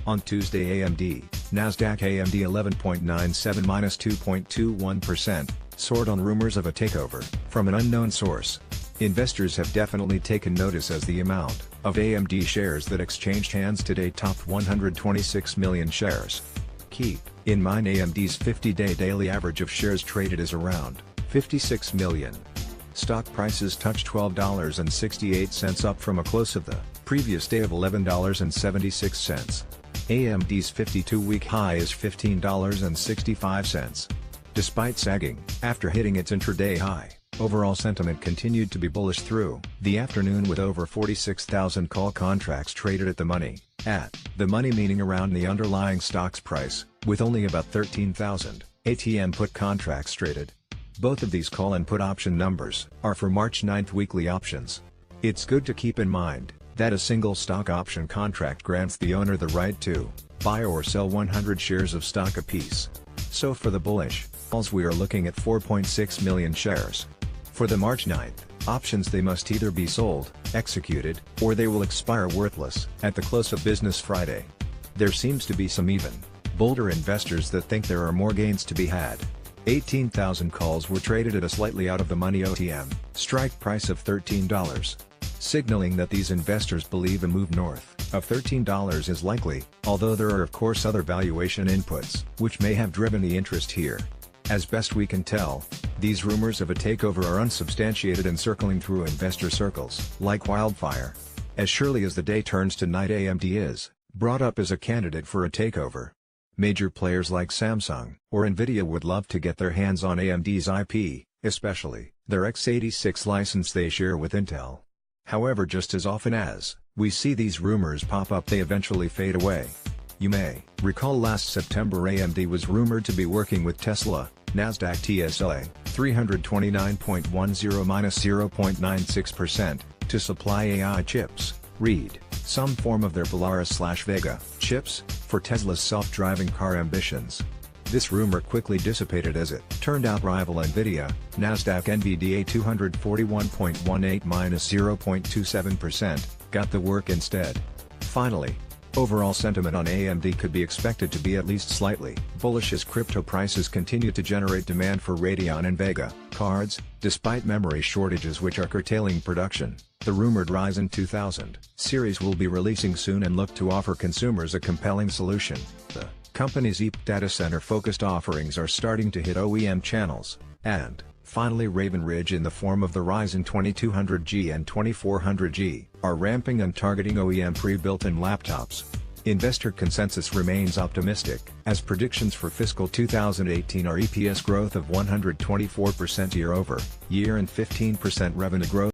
On Tuesday AMD, Nasdaq AMD 11.97 minus 2.21%, soared on rumors of a takeover, from an unknown source. Investors have definitely taken notice as the amount of AMD shares that exchanged hands today topped 126 million shares. Keep in mind AMD's 50-day daily average of shares traded is around 56 million. Stock prices touched $12.68 up from a close of the previous day of $11.76. AMD's 52-week high is $15.65. Despite sagging, after hitting its intraday high, overall sentiment continued to be bullish through the afternoon with over 46,000 call contracts traded at the money, meaning around the underlying stock's price, with only about 13,000 ATM put contracts traded. Both of these call and put option numbers are for March 9 weekly options. It's good to keep in mind that a single stock option contract grants the owner the right to buy or sell 100 shares of stock apiece. So for the bullish calls we are looking at 4.6 million shares. For the March 9th options, they must either be sold, executed, or they will expire worthless at the close of business Friday. There seems to be some even bolder investors that think there are more gains to be had. 18,000 calls were traded at a slightly out of the money OTM strike price of $13. Signaling that these investors believe a move north of $13 is likely, although there are of course other valuation inputs which may have driven the interest here. As best we can tell, these rumors of a takeover are unsubstantiated and circling through investor circles like wildfire. As surely as the day turns to night, AMD is brought up as a candidate for a takeover. Major players like Samsung or Nvidia would love to get their hands on AMD's IP, especially their x86 license they share with Intel. However, just as often as we see these rumors pop up, they eventually fade away. You may recall last September AMD was rumored to be working with Tesla, Nasdaq TSLA 329.10 minus 0.96%, to supply AI chips, read, some form of their Polaris/Vega chips, for Tesla's self-driving car ambitions. This rumor quickly dissipated as it turned out rival Nvidia, Nasdaq NVDA 241.18 minus 0.27%, got the work instead. Finally, overall sentiment on AMD could be expected to be at least slightly bullish as crypto prices continue to generate demand for Radeon and Vega cards, despite memory shortages which are curtailing production. The rumored Ryzen 2000 series will be releasing soon and look to offer consumers a compelling solution. The company's EP data center-focused offerings are starting to hit OEM channels, and, finally, Raven Ridge in the form of the Ryzen 2200G and 2400G, are ramping and targeting OEM pre-built-in laptops. Investor consensus remains optimistic, as predictions for fiscal 2018 are EPS growth of 124% year-over-year and 15% revenue growth.